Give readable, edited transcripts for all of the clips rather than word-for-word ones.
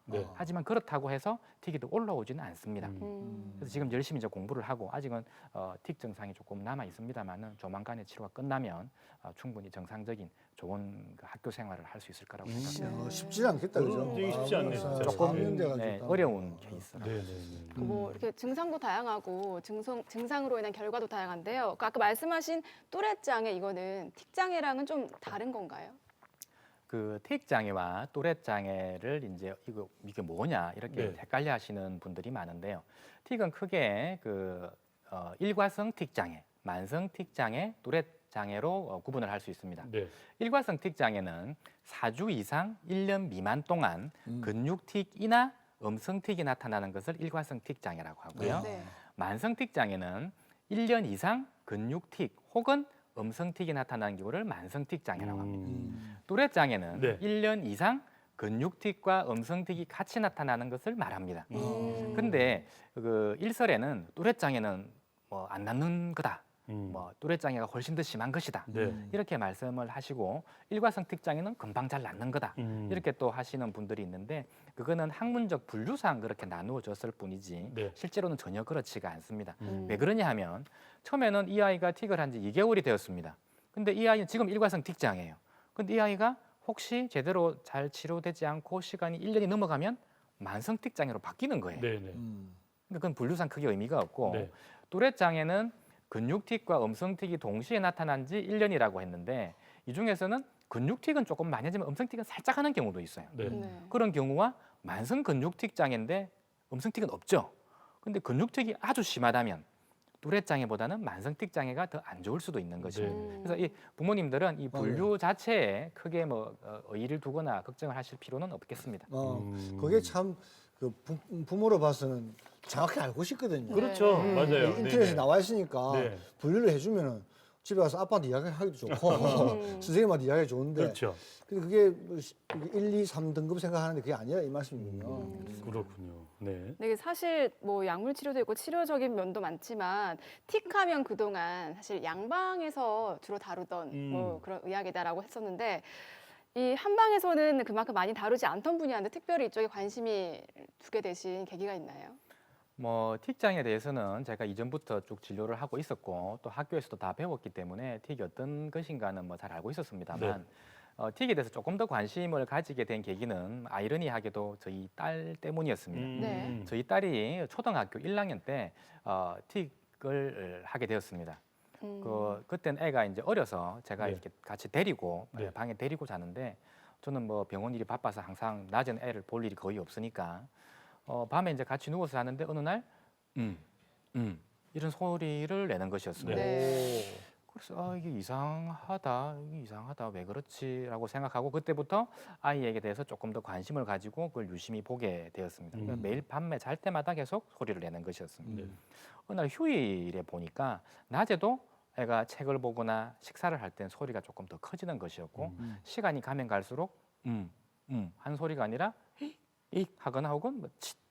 네. 하지만 그렇다고 해서 틱이 더 올라오지는 않습니다. 그래서 지금 열심히 이제 공부를 하고 아직은 틱 증상이 조금 남아 있습니다만은 조만간에 치료가 끝나면 충분히 정상적인 좋은 그 학교 생활을 할 수 있을 거라고 생각합니다. 쉽지 않겠다, 그죠? 그런 일이 쉽지 않네, 진짜. 조금 네. 어려운 케이스라고. 네. 뭐 이렇게 증상도 다양하고 증상으로 인한 결과도 다양한데요. 아까 말씀하신 또레 장애 이거는 틱 장애랑은 좀 다른 건가요? 그 틱 장애와 또렛 장애를 이제 이게 뭐냐 이렇게 네. 헷갈려하시는 분들이 많은데요. 틱은 크게 그 일과성 틱 장애, 만성 틱 장애, 또렛 장애로 구분을 할 수 있습니다. 네. 일과성 틱 장애는 4주 이상 1년 미만 동안 근육 틱이나 음성 틱이 나타나는 것을 일과성 틱 장애라고 하고요. 네. 만성 틱 장애는 1년 이상 근육 틱 혹은 음성 틱이 나타나는 경우를 만성 틱 장애라고 합니다. 또렛 장애는 네. 1년 이상 근육 틱과 음성 틱이 같이 나타나는 것을 말합니다. 근데 그 일설에는 또렛 장애는 뭐 안 낫는 거다. 뭐 또렛 장애가 훨씬 더 심한 것이다. 네. 이렇게 말씀을 하시고 일과성 틱 장애는 금방 잘 낫는 거다. 이렇게 또 하시는 분들이 있는데 그거는 학문적 분류상 그렇게 나누어졌을 뿐이지 네. 실제로는 전혀 그렇지가 않습니다. 왜 그러냐 하면 처음에는 이 아이가 틱을 한 지 2개월이 되었습니다. 근데 이 아이는 지금 일과성 틱 장애예요. 근데 이 아이가 혹시 제대로 잘 치료되지 않고 시간이 1년이 넘어가면 만성 틱 장애로 바뀌는 거예요. 네. 그러니까 그건 분류상 크게 의미가 없고 네. 또렛 장애는 근육틱과 음성틱이 동시에 나타난 지 1년이라고 했는데 이 중에서는 근육틱은 조금 많이 하지만 음성틱은 살짝 하는 경우도 있어요. 네. 네. 그런 경우와 만성 근육틱 장애인데 음성틱은 없죠. 근데 근육틱이 아주 심하다면 또렛 장애보다는 만성틱 장애가 더 안 좋을 수도 있는 것입니다. 그래서 이 부모님들은 이 분류 자체에 크게 뭐 의의를 두거나 걱정을 하실 필요는 없겠습니다. 그게 참 그 부모로 봐서는 정확히 알고 싶거든요. 그렇죠. 맞아요. 인터넷에 네. 나와 있으니까 네. 분류를 해주면은 집에 가서 아빠한테 이야기하기도 좋고 선생님한테 이야기하기 좋은데 그렇죠. 근데 그게 뭐 1, 2, 3등급 생각하는데 그게 아니라 이 말씀이군요. 그렇군요. 네. 네, 사실 뭐 약물 치료도 있고 치료적인 면도 많지만 틱하면 그동안 사실 양방에서 주로 다루던 뭐 그런 의학이다라고 했었는데 이 한방에서는 그만큼 많이 다루지 않던 분야인데 특별히 이쪽에 관심이 두게 되신 계기가 있나요? 뭐 틱 장애에 대해서는 제가 이전부터 쭉 진료를 하고 있었고 또 학교에서도 다 배웠기 때문에 틱이 어떤 것인가는 뭐 잘 알고 있었습니다만 틱에 대해서 조금 더 관심을 가지게 된 계기는 아이러니하게도 저희 딸 때문이었습니다. 네. 저희 딸이 초등학교 1학년 때 틱을 하게 되었습니다. 그땐 애가 이제 어려서 제가 네. 이렇게 같이 데리고 네. 방에 데리고 자는데 저는 뭐 병원 일이 바빠서 항상 낮엔 애를 볼 일이 거의 없으니까 밤에 이제 같이 누워서 자는데 어느 날 이런 소리를 내는 것이었습니다. 네. 그래서 이게 이상하다 왜 그렇지라고 생각하고 그때부터 아이에게 대해서 조금 더 관심을 가지고 그걸 유심히 보게 되었습니다. 그러니까 매일 밤에 잘 때마다 계속 소리를 내는 것이었습니다. 어느 날 휴일에 보니까 낮에도 애가 책을 보거나 식사를 할 땐 소리가 조금 더 커지는 것이었고 시간이 가면 갈수록 한 소리가 아니라 익 하거나 혹은 뭐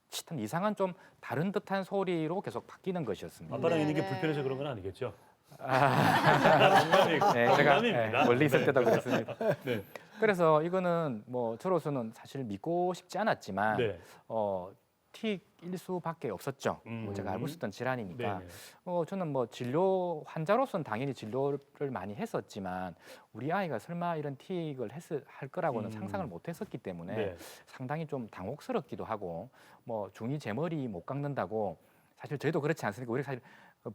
칫한 이상한 좀 다른 듯한 소리로 계속 바뀌는 것이었습니다. 아빠랑 있는 게 네. 불편해서 그런 건 아니겠죠? 네, 제가 농담입니다. 멀리 있을 때도 그랬습니다. 네. 그래서 이거는 뭐 저로서는 사실 믿고 싶지 않았지만 네. 틱일 수밖에 없었죠. 뭐 제가 알고 있었던 질환이니까. 네네. 저는 뭐 진료 환자로서는 당연히 진료를 많이 했었지만 우리 아이가 설마 이런 틱을 할 거라고는 상상을 못 했었기 때문에 네. 상당히 좀 당혹스럽기도 하고 뭐 중이 제 머리 못 깎는다고 사실 저희도 그렇지 않습니까? 우리 사실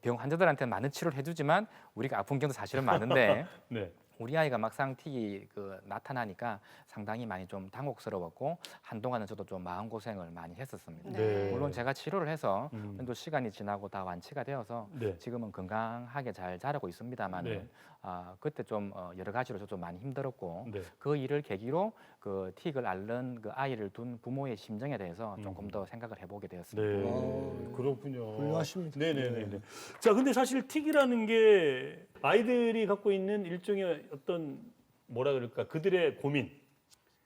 병 환자들한테는 많은 치료를 해주지만 우리가 아픈 경우도 사실은 많은데 네. 우리 아이가 막상 틱이 나타나니까 상당히 많이 좀 당혹스러웠고 한동안은 저도 좀 마음고생을 많이 했었습니다. 네. 물론 제가 치료를 해서 또 시간이 지나고 다 완치가 되어서 네. 지금은 건강하게 잘 자라고 있습니다만 네. 그때 좀 여러 가지로 저도 좀 많이 힘들었고 네. 그 일을 계기로 그 틱을 앓는 그 아이를 둔 부모의 심정에 대해서 조금 더 생각을 해보게 되었습니다. 네. 그렇군요. 훌륭하십니다. 네네네. 자, 근데 사실 틱이라는 게 아이들이 갖고 있는 일종의 어떤 뭐라 그럴까 그들의 고민,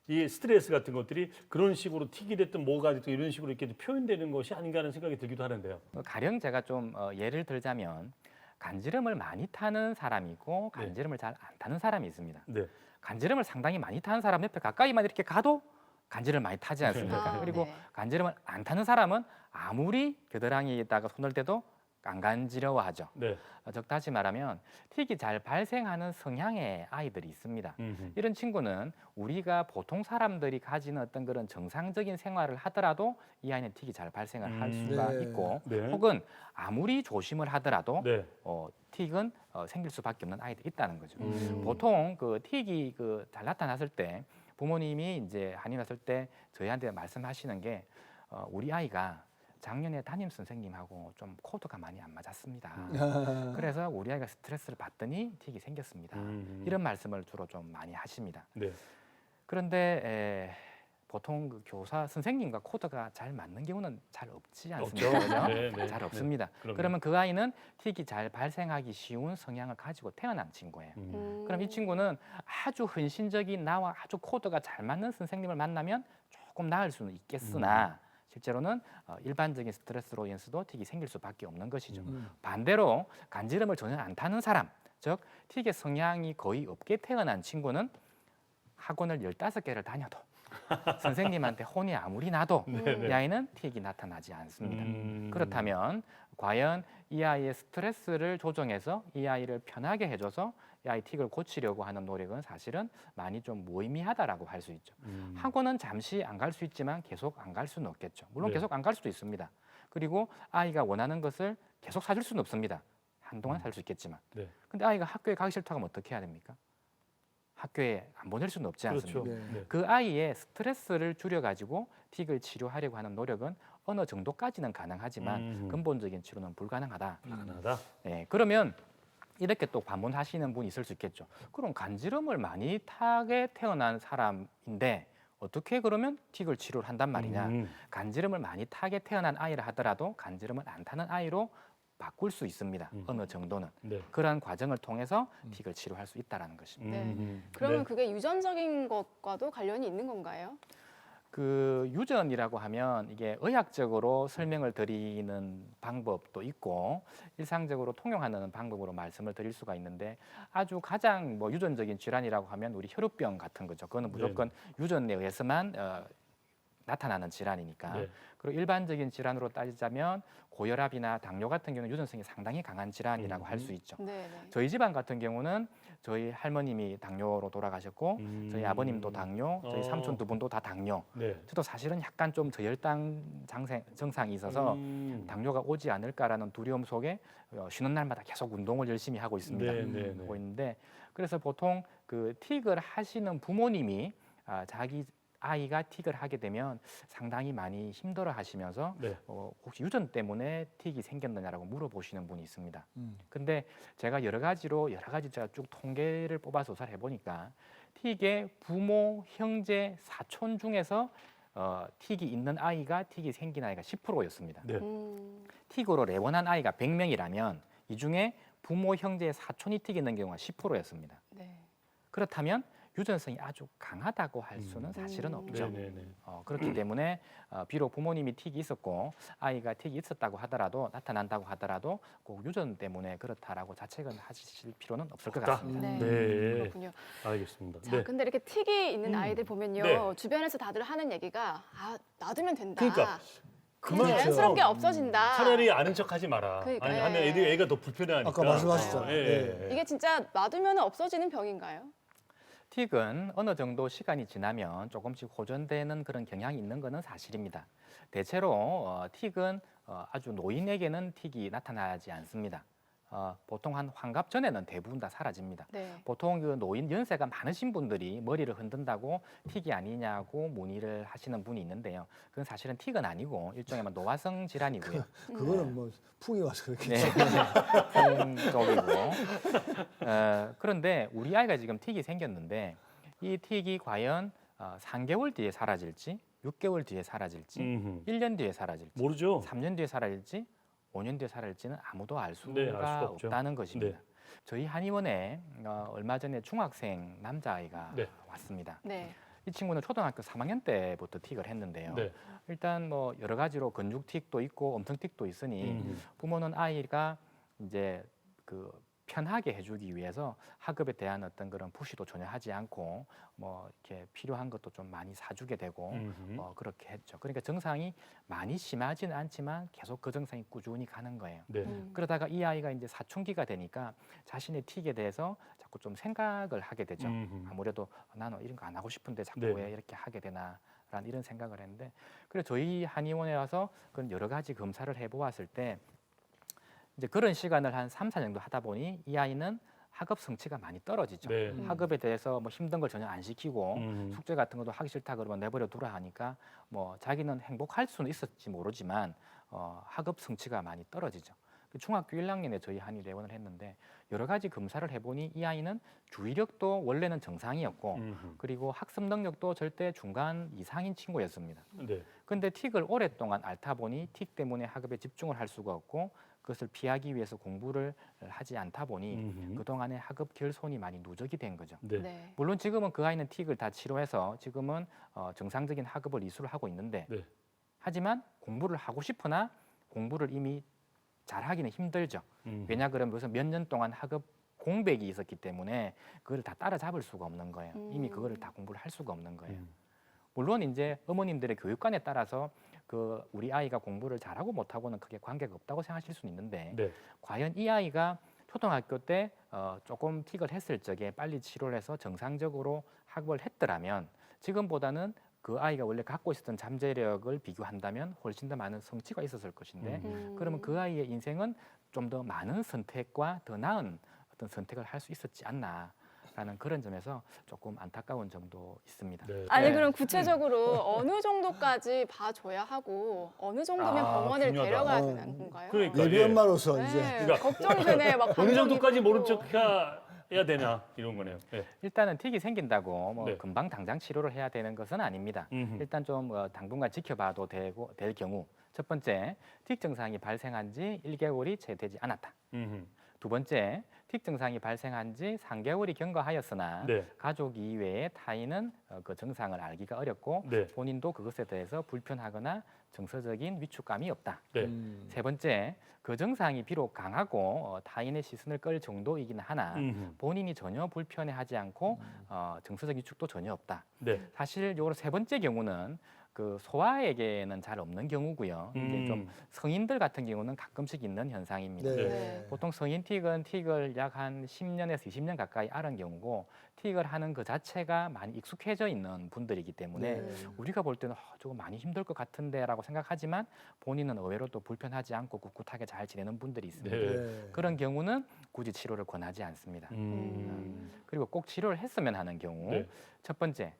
이 스트레스 같은 것들이 그런 식으로 틱이 됐든 뭐가 됐든 이런 식으로 이렇게 표현되는 것이 아닌가 하는 생각이 들기도 하는데요. 가령 제가 좀 예를 들자면 간지럼을 많이 타는 사람이고 간지럼을 잘 안 타는 사람이 있습니다. 네. 간지럼을 상당히 많이 타는 사람 옆에 가까이만 이렇게 가도 간지를 많이 타지 않습니까? 아, 그리고 네. 간지럼을 안 타는 사람은 아무리 겨드랑이에다가 손을 대도 안 간지러워하죠. 네. 즉 다시 말하면 틱이 잘 발생하는 성향의 아이들이 있습니다. 이런 친구는 우리가 보통 사람들이 가지는 어떤 그런 정상적인 생활을 하더라도 이 아이는 틱이 잘 발생을 할 수가 네. 있고 네. 혹은 아무리 조심을 하더라도 네. 틱은 생길 수밖에 없는 아이들이 있다는 거죠. 음. 보통 그 틱이 잘 나타났을 때 부모님이 이제 한이 났을 때 저희한테 말씀하시는 게 우리 아이가 작년에 담임 선생님하고 좀 코드가 많이 안 맞았습니다. 그래서 우리 아이가 스트레스를 받더니 틱이 생겼습니다. 이런 말씀을 주로 좀 많이 하십니다. 네. 그런데 보통 그 교사 선생님과 코드가 잘 맞는 경우는 잘 없지 없죠. 않습니까? 그죠? 네, 네, 잘 네. 없습니다. 그럼요. 그러면 그 아이는 틱이 잘 발생하기 쉬운 성향을 가지고 태어난 친구예요. 그럼 이 친구는 아주 헌신적인 나와 아주 코드가 잘 맞는 선생님을 만나면 조금 나을 수는 있겠으나 실제로는 일반적인 스트레스로 인해서도 틱이 생길 수밖에 없는 것이죠. 반대로 간지럼을 전혀 안 타는 사람, 즉 틱의 성향이 거의 없게 태어난 친구는 학원을 15개를 다녀도 선생님한테 혼이 아무리 나도 이 아이는 틱이 나타나지 않습니다. 그렇다면 과연 이 아이의 스트레스를 조정해서 이 아이를 편하게 해줘서 이 아이 틱을 고치려고 하는 노력은 사실은 많이 좀 무의미하다라고 할 수 있죠. 학원은 잠시 안 갈 수 있지만 계속 안 갈 수는 없겠죠. 물론 네. 계속 안 갈 수도 있습니다. 그리고 아이가 원하는 것을 계속 사줄 수는 없습니다. 한동안 살 수 있겠지만. 네. 근데 아이가 학교에 가기 싫다고 하면 어떻게 해야 됩니까? 학교에 안 보낼 수는 없지 않습니까? 그렇죠. 네. 네. 그 아이의 스트레스를 줄여가지고 틱을 치료하려고 하는 노력은 어느 정도까지는 가능하지만 근본적인 치료는 불가능하다. 가능하다. 네, 그러면 이렇게 또 반문하시는 분이 있을 수 있겠죠. 그럼 간지럼을 많이 타게 태어난 사람인데 어떻게 그러면 틱을 치료를 한단 말이냐. 간지럼을 많이 타게 태어난 아이라 하더라도 간지럼을 안 타는 아이로 바꿀 수 있습니다. 어느 정도는. 네. 그러한 과정을 통해서 틱을 치료할 수 있다는 것입니다. 네. 그러면 네. 그게 유전적인 것과도 관련이 있는 건가요? 그 유전이라고 하면 이게 의학적으로 설명을 드리는 방법도 있고 일상적으로 통용하는 방법으로 말씀을 드릴 수가 있는데 아주 가장 뭐 유전적인 질환이라고 하면 우리 혈우병 같은 거죠. 그거는 무조건 유전에 의해서만 나타나는 질환이니까. 네. 그리고 일반적인 질환으로 따지자면 고혈압이나 당뇨 같은 경우는 유전성이 상당히 강한 질환이라고 할 수 있죠. 네, 네. 저희 집안 같은 경우는 저희 할머님이 당뇨로 돌아가셨고 저희 아버님도 당뇨, 저희 삼촌 두 분도 다 당뇨. 네. 저도 사실은 약간 좀 저혈당 증상이 있어서 당뇨가 오지 않을까라는 두려움 속에 쉬는 날마다 계속 운동을 열심히 하고 있습니다. 하고 있는데 그래서 보통 그 틱을 하시는 부모님이 자기 아이가 틱을 하게 되면 상당히 많이 힘들어하시면서 네. 혹시 유전 때문에 틱이 생겼느냐라고 물어보시는 분이 있습니다. 근데 제가 여러 가지 제가 쭉 통계를 뽑아서 조사를 해보니까 틱의 부모, 형제, 사촌 중에서 틱이 있는 아이가 틱이 생긴 아이가 10%였습니다. 네. 틱으로 내원한 아이가 100명이라면 이 중에 부모, 형제, 사촌이 틱이 있는 경우가 10%였습니다. 네. 그렇다면 유전성이 아주 강하다고 할 수는 사실은 없죠. 그렇기 때문에 비록 부모님이 틱이 있었고 아이가 틱이 있었다고 하더라도 나타난다고 하더라도 꼭 유전 때문에 그렇다라고 자책은 하실 필요는 없을 것 같습니다. 네. 네. 그렇군요. 알겠습니다. 자, 네. 근데 이렇게 틱이 있는 아이들 보면요. 네. 주변에서 다들 하는 얘기가 놔두면 된다. 그러니까 그냥 그만 자연스럽게 없어진다. 차라리 아는 척하지 마라. 그러니까, 아니 예. 하면 애가 더 불편해하니까. 아까 말씀하셨죠. 예. 이게 진짜 놔두면 없어지는 병인가요? 틱은 어느 정도 시간이 지나면 조금씩 호전되는 그런 경향이 있는 것은 사실입니다. 대체로 틱은 아주 노인에게는 틱이 나타나지 않습니다. 보통 한 환갑 전에는 대부분 다 사라집니다. 네. 보통 그 노인 연세가 많으신 분들이 머리를 흔든다고 틱이 아니냐고 문의를 하시는 분이 있는데요. 그건 사실은 틱은 아니고 일종의 노화성 질환이고요. 그거는 뭐 풍이 와서 그렇게. 네, 쪽이고. 그런데 우리 아이가 지금 틱이 생겼는데 이 틱이 과연 3개월 뒤에 사라질지, 6개월 뒤에 사라질지, 1년 뒤에 사라질지, 모르죠. 3년 뒤에 사라질지, 5년 뒤에 사라질지는 아무도 알 수가, 네, 알 수가 없죠. 없다는 것입니다. 네. 저희 한의원에 얼마 전에 중학생 남자아이가 네. 왔습니다. 네. 이 친구는 초등학교 3학년 때부터 틱을 했는데요. 네. 일단 뭐 여러 가지로 건죽 틱도 있고 엄청 틱도 있으니 부모는 아이가 이제 그 편하게 해주기 위해서 학업에 대한 어떤 그런 푸시도 전혀 하지 않고 뭐 이렇게 필요한 것도 좀 많이 사주게 되고 그렇게 했죠. 그러니까 증상이 많이 심하지는 않지만 계속 그 증상이 꾸준히 가는 거예요. 네. 그러다가 이 아이가 이제 사춘기가 되니까 자신의 틱에 대해서 자꾸 좀 생각을 하게 되죠. 아무래도 나는 이런 거 안 하고 싶은데 자꾸 네. 왜 이렇게 하게 되나라는 이런 생각을 했는데, 그래서 저희 한의원에 와서 그런 여러 가지 검사를 해보았을 때 이제 그런 시간을 한 3, 4년 정도 하다 보니 이 아이는 학업 성취가 많이 떨어지죠. 네. 학업에 대해서 뭐 힘든 걸 전혀 안 시키고 음. 숙제 같은 것도 하기 싫다 그러면 내버려 두라 하니까 뭐 자기는 행복할 수는 있었지 모르지만 학업 성취가 많이 떨어지죠. 중학교 1학년에 저희 한의 내원을 했는데 여러 가지 검사를 해보니 이 아이는 주의력도 원래는 정상이었고 그리고 학습 능력도 절대 중간 이상인 친구였습니다. 네. 근데 틱을 오랫동안 앓다 보니 틱 때문에 학업에 집중을 할 수가 없고 그것을 피하기 위해서 공부를 하지 않다 보니 그동안의 학업 결손이 많이 누적이 된 거죠. 네. 네. 물론 지금은 그 아이는 틱을 다 치료해서 지금은 정상적인 학업을 이수를 하고 있는데 네. 하지만 공부를 하고 싶으나 공부를 이미 잘하기는 힘들죠. 왜냐 그러면 무슨 몇 년 동안 학업 공백이 있었기 때문에 그걸 다 따라잡을 수가 없는 거예요. 이미 그거를 다 공부를 할 수가 없는 거예요. 물론 이제 어머님들의 교육관에 따라서 그 우리 아이가 공부를 잘하고 못하고는 크게 관계가 없다고 생각하실 수는 있는데 네. 과연 이 아이가 초등학교 때 조금 틱을 했을 적에 빨리 치료를 해서 정상적으로 학업을 했더라면 지금보다는 그 아이가 원래 갖고 있었던 잠재력을 비교한다면 훨씬 더 많은 성취가 있었을 것인데 그러면 그 아이의 인생은 좀 더 많은 선택과 더 나은 어떤 선택을 할 수 있었지 않나라는 그런 점에서 조금 안타까운 점도 있습니다. 네. 아니 네. 그럼 구체적으로 어느 정도까지 봐줘야 하고 어느 정도면 아, 병원을 중요하다. 데려가야 어, 되는 건가요? 그러니까. 예비 예. 엄마로서 네, 이제 그러니까 걱정이 되네. 막 어느 감정이 정도까지 있고. 모른 척 해야 되나 이런 거네요. 네. 일단은 틱이 생긴다고 뭐 네. 금방 당장 치료를 해야 되는 것은 아닙니다. 일단 좀 당분간 지켜봐도 될 경우 첫 번째, 틱 증상이 발생한 지 1개월이 채 되지 않았다. 두 번째, 틱 증상이 발생한 지 3개월이 경과하였으나 네. 가족 이외의 타인은 그 증상을 알기가 어렵고 네. 본인도 그것에 대해서 불편하거나 정서적인 위축감이 없다. 네. 세 번째, 그 증상이 비록 강하고 타인의 시선을 끌 정도이긴 하나 본인이 전혀 불편해하지 않고 정서적 위축도 전혀 없다. 네. 사실 요 세 번째 경우는 그 소아에게는 잘 없는 경우고요. 이게 좀 성인들 같은 경우는 가끔씩 있는 현상입니다. 네. 네. 보통 성인 틱은 틱을 약 한 10년에서 20년 가까이 앓은 경우고 틱을 하는 그 자체가 많이 익숙해져 있는 분들이기 때문에 네. 우리가 볼 때는 저거 많이 힘들 것 같은데라고 생각하지만 본인은 의외로 또 불편하지 않고 꿋꿋하게 잘 지내는 분들이 있습니다. 네. 네. 그런 경우는 굳이 치료를 권하지 않습니다. 그리고 꼭 치료를 했으면 하는 경우 네. 첫 번째,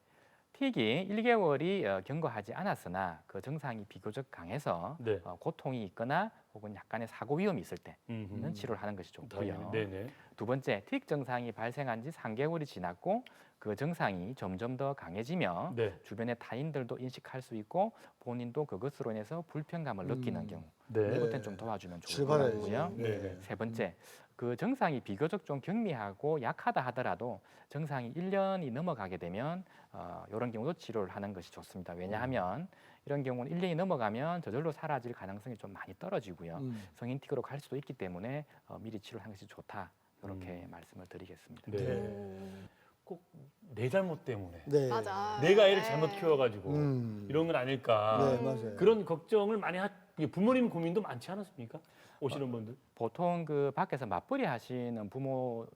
틱이 1개월이 경과하지 않았으나 그 증상이 비교적 강해서 네. 고통이 있거나 혹은 약간의 사고 위험이 있을 때는 치료를 하는 것이 좋고요. 네네. 두 번째, 틱 증상이 발생한 지 3개월이 지났고 그 증상이 점점 더 강해지며 네. 주변의 타인들도 인식할 수 있고 본인도 그것으로 인해서 불편감을 느끼는 경우 네. 이것은 좀 도와주면 좋을 것 치료받아야지. 같고요. 네. 세 번째, 그 증상이 비교적 좀 경미하고 약하다 하더라도 증상이 1년이 넘어가게 되면 이런 경우도 치료를 하는 것이 좋습니다. 왜냐하면 이런 경우는 1년이 넘어가면 저절로 사라질 가능성이 좀 많이 떨어지고요. 성인 틱으로 갈 수도 있기 때문에 미리 치료를 하는 것이 좋다. 이렇게 말씀을 드리겠습니다. 네. 꼭 내 잘못 때문에 네. 맞아. 내가 애를 네. 잘못 키워가지고 이런 건 아닐까. 네, 맞아요. 그런 걱정을 많이 부모님 고민도 많지 않았습니까? 오시는 분들. 보통 그 밖에서 맞벌이 하시는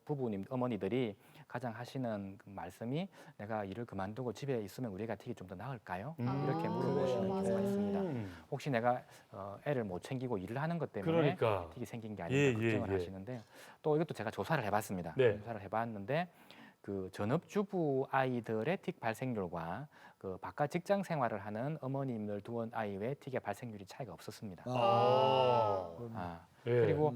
부부님, 어머니들이 가장 하시는 그 말씀이 내가 일을 그만두고 집에 있으면 우리가 틱이 좀 더 나을까요? 이렇게 물어보시는 그래요. 경우가 맞아요. 있습니다. 혹시 내가 애를 못 챙기고 일을 하는 것 때문에 그러니까. 틱이 생긴 게 아닌가 걱정을 예. 하시는데 또 이것도 제가 조사를 해봤습니다. 네. 조사를 해봤는데 그 전업주부 아이들의 틱 발생률과 그 바깥 직장 생활을 하는 어머님들 두 아이의 틱의 발생률이 차이가 없었습니다. 예. 그리고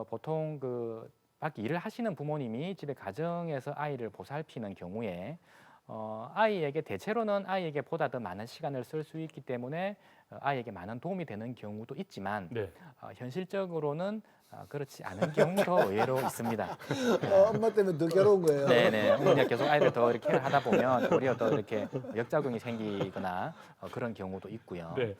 보통 그 밖에 일을 하시는 부모님이 집에 가정에서 아이를 보살피는 경우에 아이에게 대체로는 아이에게 보다 더 많은 시간을 쓸 수 있기 때문에 아이에게 많은 도움이 되는 경우도 있지만 네. 현실적으로는 그렇지 않은 경우도 의외로 있습니다. 엄마 때문에 더 괴로운 거예요. 네네. 어머니가 계속 아이를 더 이렇게 하다 보면 오히려 더 이렇게 역작용이 생기거나 그런 경우도 있고요. 네.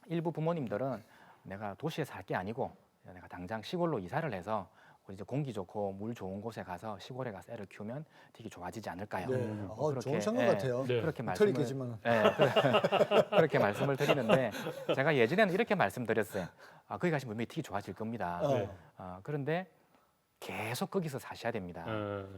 일부 부모님들은 내가 도시에 살 게 아니고 내가 당장 시골로 이사를 해서 이제 공기 좋고 물 좋은 곳에 가서 시골에 가서 애를 키우면 틱이 좋아지지 않을까요? 네. 뭐 좋은 그렇게, 생각 예, 같아요. 네. 그렇게 틀리겠지만. 그렇게 말씀을 드리는데 제가 예전에는 이렇게 말씀드렸어요. 거기 가시면 분명히 틱이 좋아질 겁니다. 네. 그런데 계속 거기서 사셔야 됩니다.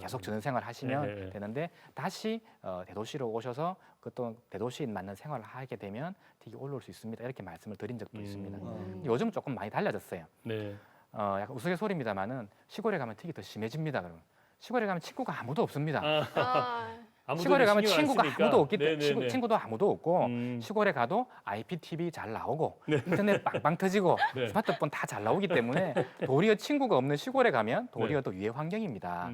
계속 전생활 하시면 네. 되는데 다시 대도시로 오셔서 또 대도시에 맞는 생활을 하게 되면 틱이 올라올 수 있습니다. 이렇게 말씀을 드린 적도 있습니다. 요즘은 조금 많이 달라졌어요. 네. 약간 우스갯소리입니다만은 시골에 가면 틱이 더 심해집니다. 그러면 시골에 가면 친구가 아무도 없습니다. 아무도 시골에 가면 신경 안 친구가 쓰니까. 아무도 없기 때문에 네네네. 친구도 아무도 없고 음. 시골에 가도 IPTV 잘 나오고 인터넷 빵빵 터지고 네. 스마트폰 다 잘 나오기 때문에 도리어 친구가 없는 시골에 가면 도리어 더 유해 환경입니다.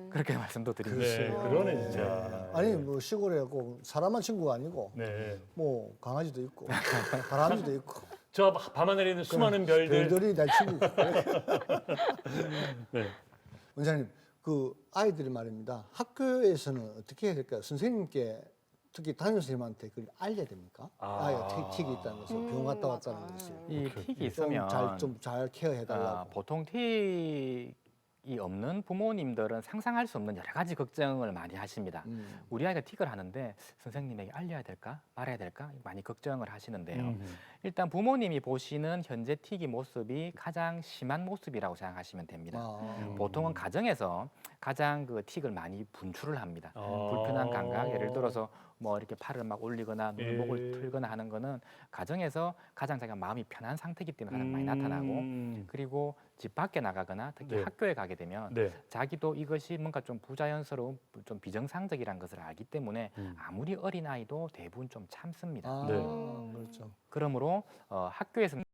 그렇게 말씀도 드립니다. 네, 글쎄요. 그러네 진짜. 네. 아니 뭐 시골에 꼭 사람만 친구가 아니고 네. 뭐 강아지도 있고 다람쥐도 있고 저 밤하늘에 수많은 별들. 별들이 다 친구고. 네. 원장님 그 아이들이 말입니다. 학교에서는 어떻게 해야 될까요? 선생님께 특히 담임 선생님한테 그걸 알려야 됩니까? 아이가 틱이 있다는 것을 병원 갔다 왔다는 맞아. 것을 이 틱이 있으면 좀 잘 케어해 달라고. 보통 틱이 없는 부모님들은 상상할 수 없는 여러 가지 걱정을 많이 하십니다. 우리 아이가 틱을 하는데 선생님에게 알려야 될까 말해야 될까 많이 걱정을 하시는데요. 일단 부모님이 보시는 현재 틱이 모습이 가장 심한 모습이라고 생각하시면 됩니다. 보통은 가정에서 가장 그 틱을 많이 분출을 합니다. 불편한 감각, 예를 들어서 뭐 이렇게 팔을 막 올리거나 눈을 목을 틀거나 하는 거는 가정에서 가장 자기가 마음이 편한 상태이기 때문에 가장 많이 나타나고 그리고 집 밖에 나가거나 특히 네. 학교에 가게 되면 네. 자기도 이것이 뭔가 좀 부자연스러운 좀 비정상적이라는 것을 알기 때문에 아무리 어린 아이도 대부분 좀 참습니다. 아, 네. 그렇죠. 그러므로 학교에서